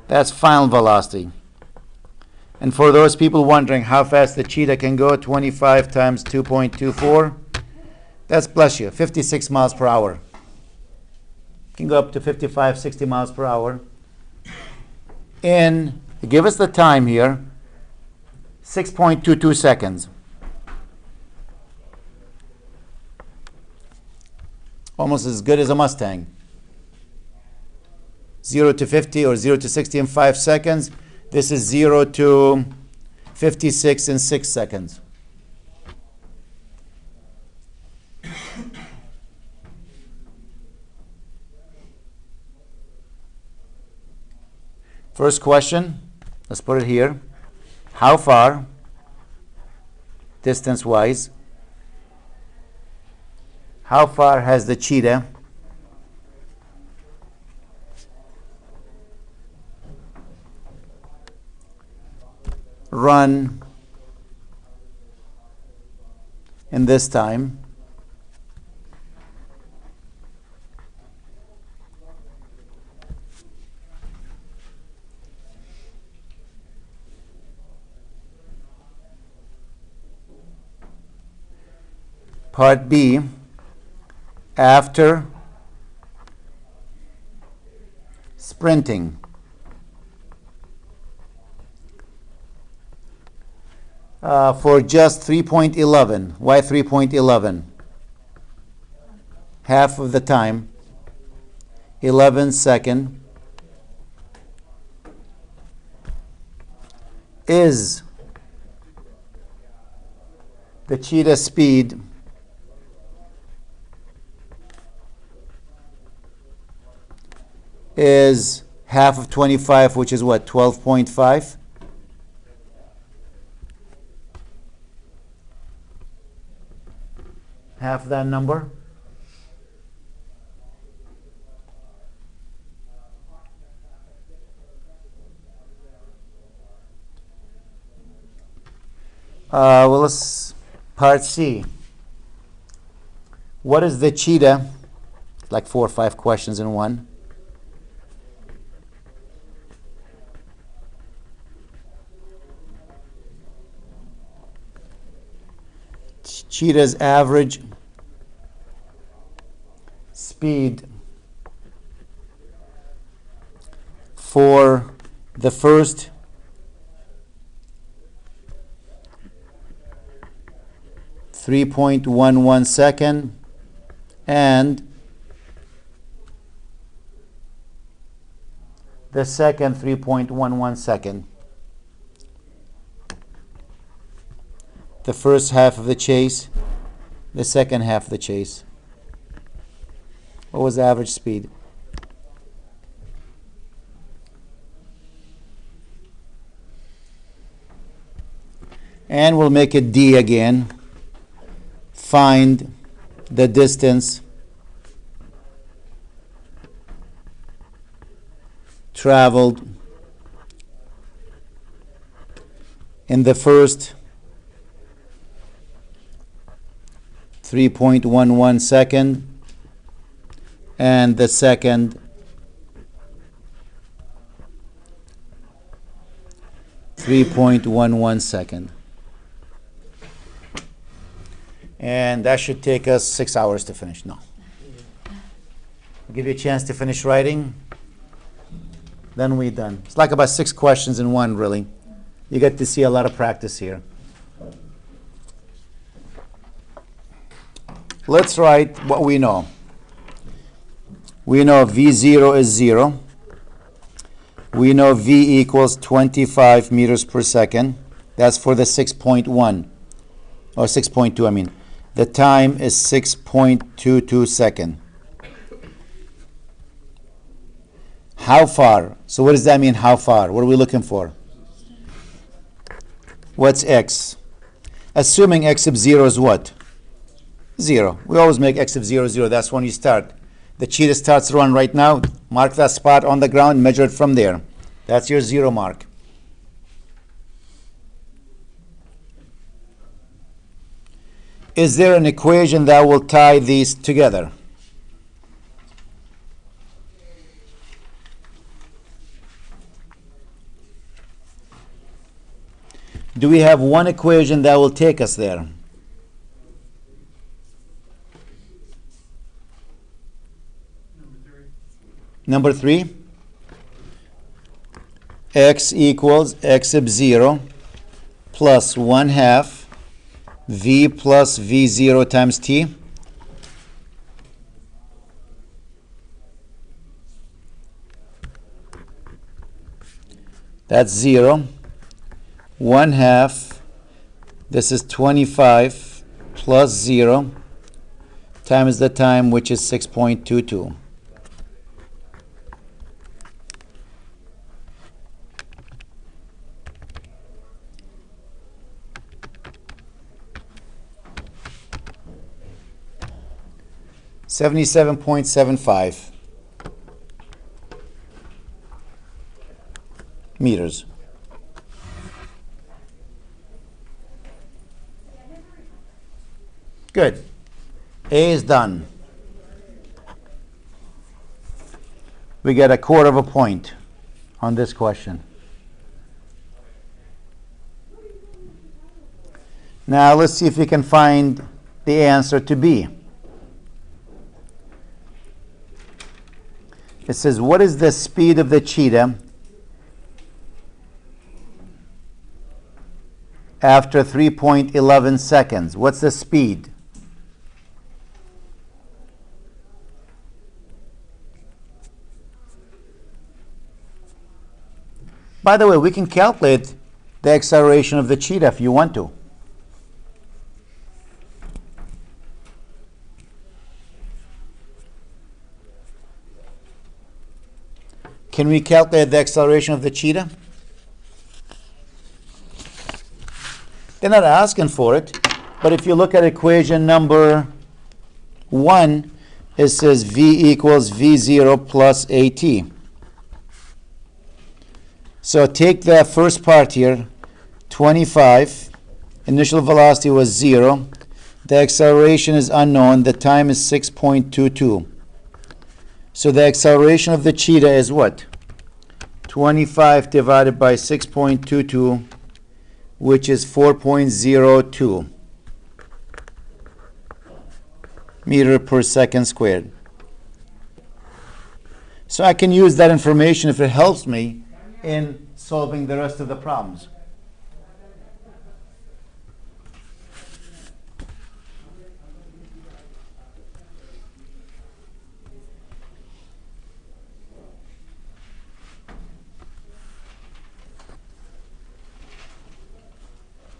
That's final velocity. And for those people wondering how fast the Cheetah can go, 25 times 2.24, that's, bless you, 56 miles per hour. Can go up to 55, 60 miles per hour. In, give us the time here, 6.22 seconds. Almost as good as a Mustang. 0 to 50 or 0 to 60 in 5 seconds. This is 0 to 56 in 6 seconds. First question, let's put it here. How far, distance-wise, how far has the Cheetah run in this time? Part B, after sprinting. For just 3.11. Why 3.11? Half of the time, 11 second, is the Cheetah speed is half of 25, which is what, 12.5? Half that number. Well, let's part C. What is the Cheetah? Like 4 or 5 questions in one. Cheetah's average speed for the first 3.11 second and the second 3.11 second. The first half of the chase, the second half of the chase. What was the average speed? And we'll make it D again. Find the distance traveled in the first 3.11 second and the second 3.11 second. And that should take us 6 hours to finish. No. I'll give you a chance to finish writing. Then we're done. It's like about 6 questions in one, really. You get to see a lot of practice here. Let's write what we know. We know V0 is 0. We know V equals 25 meters per second. That's for the 6.1. Or 6.2, I mean. The time is 6.22 seconds. How far? So what does that mean, how far? What are we looking for? What's x? Assuming x of 0 is what? 0. We always make x of 0, 0. That's when you start. The Cheetah starts to run right now. Mark that spot on the ground, measure it from there. That's your 0 mark. Is there an equation that will tie these together? Do we have one equation that will take us there? Number 3. Number 3, x equals x sub 0 plus 1/2 v plus v0 times t. That's 0. 1/2, this is 25 plus 0 times the time, which is 6.22. $77.75 meters. Good. A is done. We get 1/4 point on this question. Now let's see if we can find the answer to B. It says, what is the speed of the cheetah after 3.11 seconds? What's the speed? By the way, we can calculate the acceleration of the cheetah if you want to. Can we calculate the acceleration of the cheetah? They're not asking for it, but if you look at equation number 1, it says v equals v0 plus at. So take the first part here, 25, initial velocity was 0, the acceleration is unknown, the time is 6.22. So the acceleration of the cheetah is what? 25 divided by 6.22, which is 4.02 meter per second squared. So I can use that information if it helps me in solving the rest of the problems.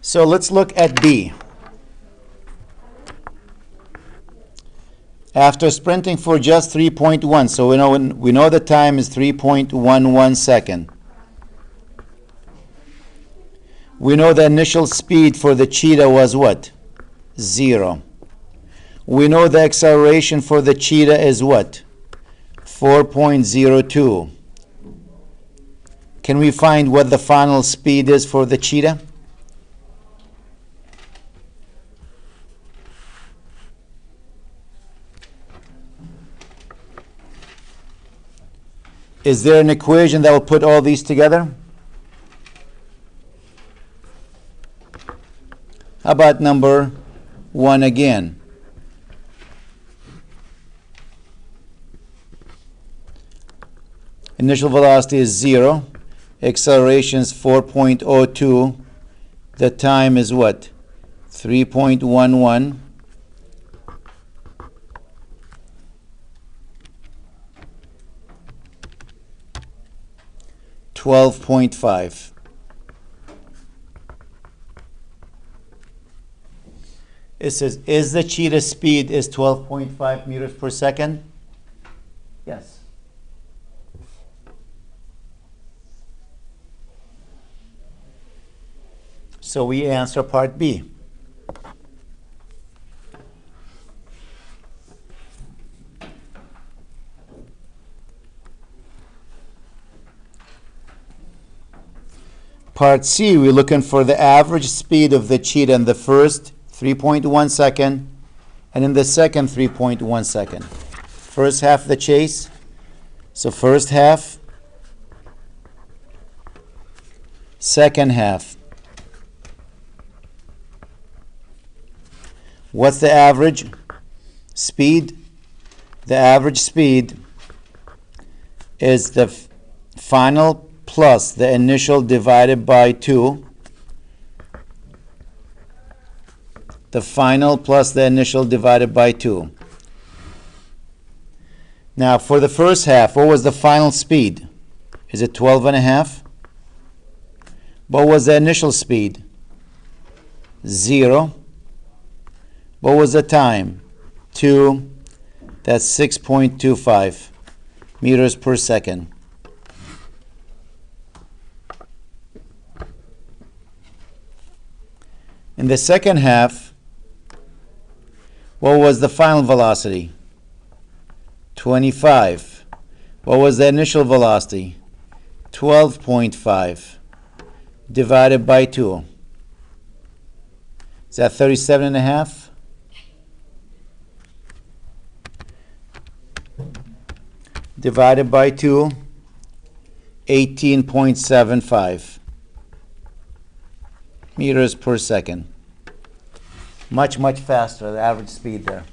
So let's look at B. After sprinting for just 3.1, so we know the time is 3.11 second. We know the initial speed for the cheetah was what? 0. We know the acceleration for the cheetah is what? 4.02. Can we find what the final speed is for the cheetah? Is there an equation that will put all these together? How about number 1 again? Initial velocity is 0. Acceleration is 4.02. The time is what? 3.11. 12.5. It says, is the cheetah speed is 12.5 meters per second? Yes. So we answer part B. Part C, we're looking for the average speed of the cheetah in the first 3.1 second, and in the second 3.1 second. First half of the chase. So first half, second half. What's the average speed? The average speed is the final plus the initial divided by 2. The final plus the initial divided by 2. Now for the first half, what was the final speed? Is it 12.5? What was the initial speed? 0. What was the time? 2. That's 6.25 meters per second. In the second half, what was the final velocity? 25. What was the initial velocity? 12.5 divided by 2. Is that 37.5? Divided by 2, 18.75 meters per second. Much, much faster, the average speed there.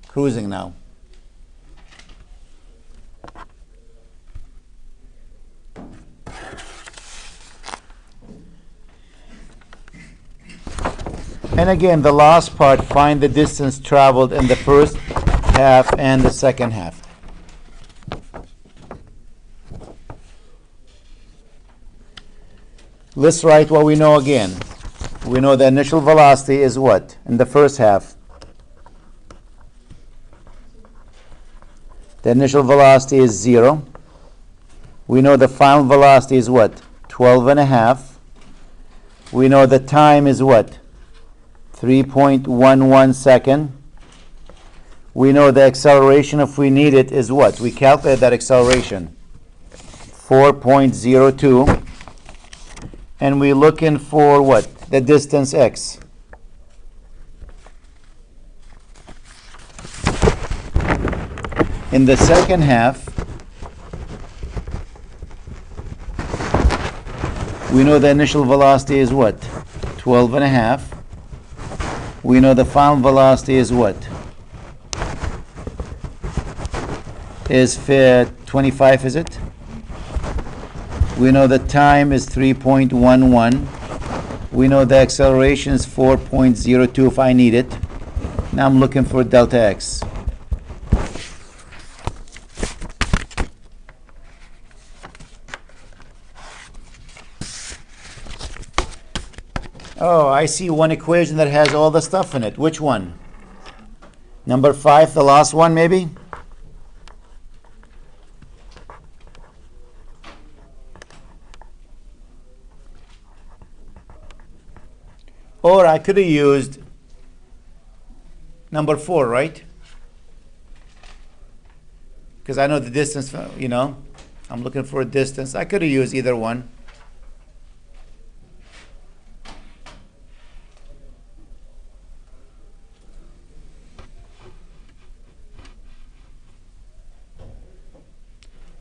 Cruising now. And again, the last part, find the distance traveled in the first half and the second half. Let's write what we know again. We know the initial velocity is what in the first half? The initial velocity is 0. We know the final velocity is what? 12.5. We know the time is what? 3.11 second. We know the acceleration, if we need it, is what? We calculate that acceleration. 4.02. And we're looking for what? The distance x. In the second half, we know the initial velocity is what? 12.5. We know the final velocity is what? Is 25, is it? We know the time is 3.11. We know the acceleration is 4.02 if I need it. Now I'm looking for delta x. Oh, I see one equation that has all the stuff in it. Which one? Number 5, the last one maybe? Or I could have used number 4, right? Because I know the distance, you know. I'm looking for a distance. I could have used either one.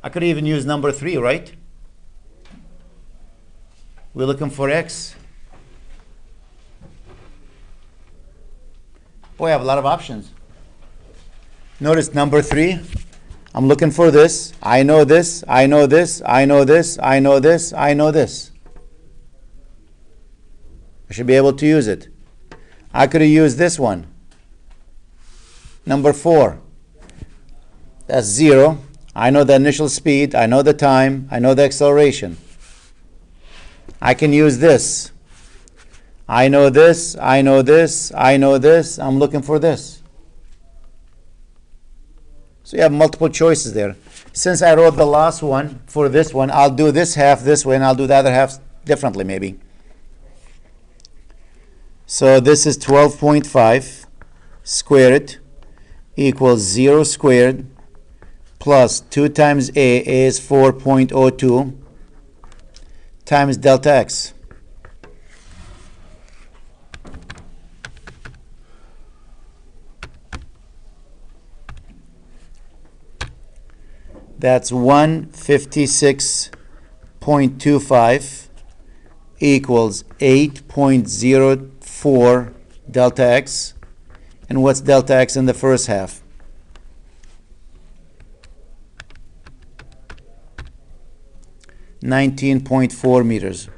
I could even use number 3, right? We're looking for x. Boy, I have a lot of options. Notice number 3. I'm looking for this. I know this. I know this. I know this. I know this. I know this. I should be able to use it. I could have used this one. Number 4. That's 0. I know the initial speed. I know the time. I know the acceleration. I can use this. I know this, I know this, I know this, I'm looking for this. So you have multiple choices there. Since I wrote the last one for this one, I'll do this half this way and I'll do the other half differently maybe. So this is 12.5 squared equals 0 squared plus 2 times A is 4.02 times delta x. That's 156.25 equals 8.04 delta x. And what's delta x in the first half? $19.4 meters.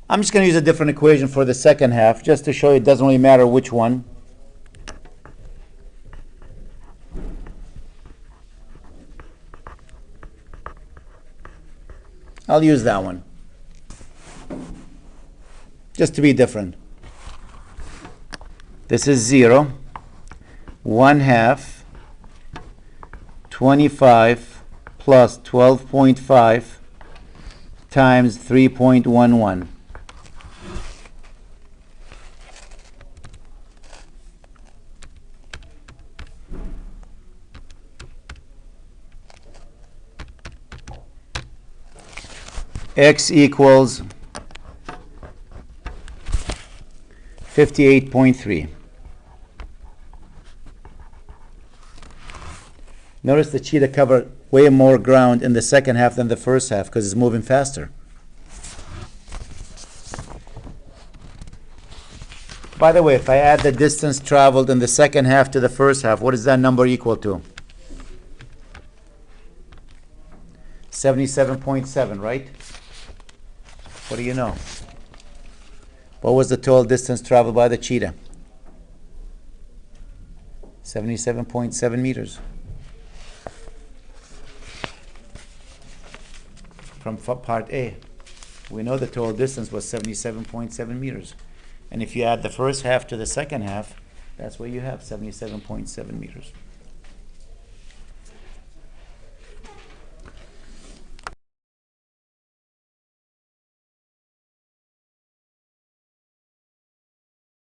I'm just going to use a different equation for the second half, just to show you it doesn't really matter which one. I'll use that one, just to be different. This is 0, 1/2, 25 plus 12.5 times 3.11. X equals 58.3. Notice the Cheetah covered way more ground in the second half than the first half because it's moving faster. By the way, if I add the distance traveled in the second half to the first half, what is that number equal to? 77.7, right? What do you know? What was the total distance traveled by the Cheetah? 77.7 meters. From part A. We know the total distance was 77.7 meters. And if you add the first half to the second half, that's what you have, 77.7 meters.